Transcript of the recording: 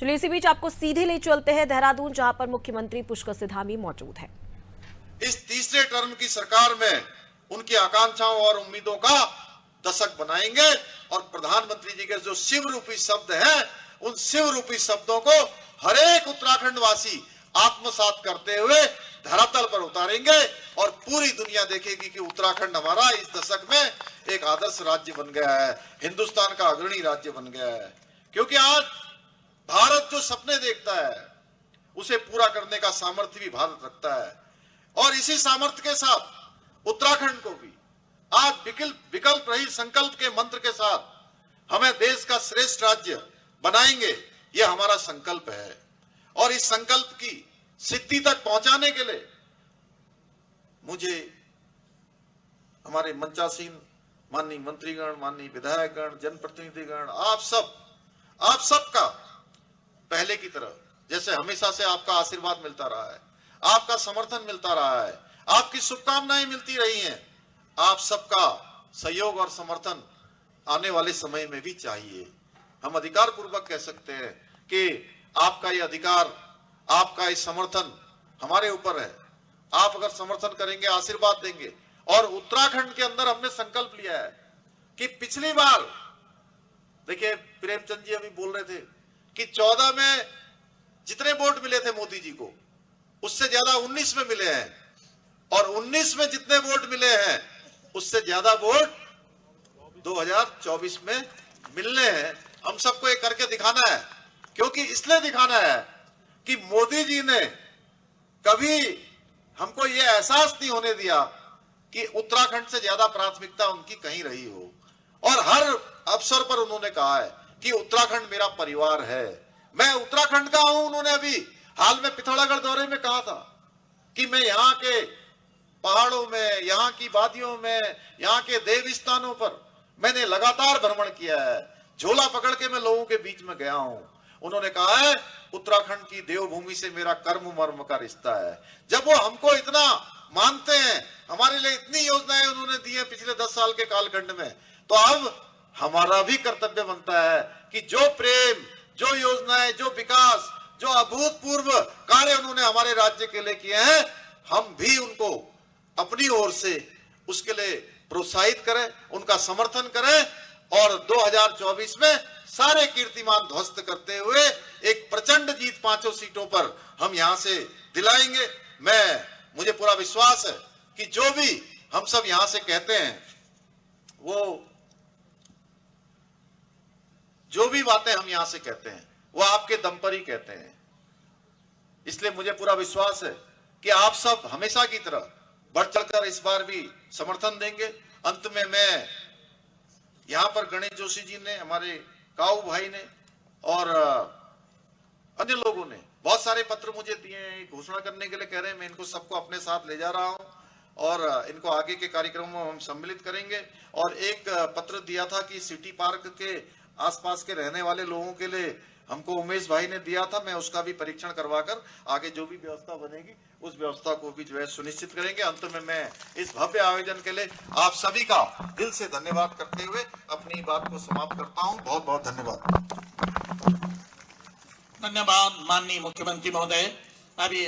चलिए इसी बीच आपको सीधे ले चलते हैं देहरादून, जहां पर मुख्यमंत्री पुष्कर सिधामी मौजूद है। इस तीसरे टर्म की सरकार में उनकी आकांक्षाओं और उम्मीदों का दशक बनाएंगे और प्रधानमंत्री जी के जो शिव रूपी शब्द हैं, उन शिव रूपी शब्दों को हर एक उत्तराखंड वासी आत्मसात करते हुए धरातल पर उतारेंगे और पूरी दुनिया देखेगी कि उत्तराखंड हमारा इस दशक में एक आदर्श राज्य बन गया है, हिंदुस्तान का अग्रणी राज्य बन गया है। क्योंकि आज भारत जो सपने देखता है उसे पूरा करने का सामर्थ्य भी भारत रखता है और इसी सामर्थ्य के साथ उत्तराखंड को भी आज विकल्प रहित संकल्प के मंत्र के साथ हमें देश का श्रेष्ठ राज्य बनाएंगे, यह हमारा संकल्प है। और इस संकल्प की सिद्धि तक पहुंचाने के लिए मुझे हमारे मंचासीन माननीय मंत्रीगण, माननीय विधायकगण, जनप्रतिनिधिगण, आप सबका पहले की तरह जैसे हमेशा से आपका आशीर्वाद मिलता रहा है, आपका समर्थन मिलता रहा है, आपकी शुभकामनाएं मिलती रही हैं, आप सबका सहयोग और समर्थन आने वाले समय में भी चाहिए। हम अधिकार पूर्वक कह सकते हैं कि आपका ये अधिकार, आपका ये समर्थन हमारे ऊपर है। आप अगर समर्थन करेंगे, आशीर्वाद देंगे। और उत्तराखंड के अंदर हमने संकल्प लिया है कि पिछली बार देखिए प्रेमचंद जी अभी बोल रहे थे कि 14 में जितने वोट मिले थे मोदी जी को, उससे ज्यादा 19 में मिले हैं और 19 में जितने वोट मिले हैं उससे ज्यादा वोट 2024 में मिलने हैं। हम सबको ये करके दिखाना है, क्योंकि इसलिए दिखाना है कि मोदी जी ने कभी हमको ये एहसास नहीं होने दिया कि उत्तराखंड से ज्यादा प्राथमिकता उनकी कहीं रही हो। और हर अवसर पर उन्होंने कहा है कि उत्तराखंड मेरा परिवार है, मैं उत्तराखंड का हूं। उन्होंने अभी हाल में पिथौरागढ़ दौरे में कहा था कि मैं यहाँ के पहाड़ों में, यहाँ की वादियों में, यहाँ के देव स्थानों पर मैंने लगातार भ्रमण किया है, झोला पकड़ के मैं लोगों के बीच में गया हूं। उन्होंने कहा है उत्तराखंड की देवभूमि से मेरा कर्म मर्म का रिश्ता है। जब वो हमको इतना मानते हैं, हमारे लिए इतनी योजनाएं उन्होंने दी है पिछले 10 साल के कालखंड में, तो अब हमारा भी कर्तव्य बनता है कि जो प्रेम, जो योजनाएं, जो विकास, जो अभूतपूर्व कार्य उन्होंने हमारे राज्य के लिए किए हैं, हम भी उनको अपनी ओर से उसके लिए प्रोत्साहित करें, उनका समर्थन करें और 2024 में सारे कीर्तिमान ध्वस्त करते हुए एक प्रचंड जीत 5 सीटों पर हम यहां से दिलाएंगे। मुझे पूरा विश्वास है कि जो भी हम सब यहां से कहते हैं, वो जो भी बातें हम यहां से कहते हैं वो आपके दम पर ही कहते हैं। इसलिए मुझे पूरा विश्वास है कि आप सब हमेशा की तरह बढ़ चढ़कर इस बार भी समर्थन देंगे। अंत में मैं यहां पर गणेश जोशी जी ने, हमारे काऊ भाई ने और अन्य लोगों ने बहुत सारे पत्र मुझे दिए हैं, घोषणा करने के लिए कह रहे हैं। मैं इनको सबको अपने साथ ले जा रहा हूं और इनको आगे के कार्यक्रमों में हम सम्मिलित करेंगे। और एक पत्र दिया था कि सिटी पार्क के आसपास के रहने वाले लोगों के लिए हमको उमेश भाई ने दिया था, मैं उसका भी परीक्षण करवाकर आगे जो भी व्यवस्था बनेगी उस व्यवस्था को भी जो है सुनिश्चित करेंगे। अंत में मैं इस भव्य आयोजन के लिए आप सभी का दिल से धन्यवाद करते हुए अपनी बात को समाप्त करता हूं। बहुत बहुत धन्यवाद। धन्यवाद माननीय मुख्यमंत्री महोदय। अभी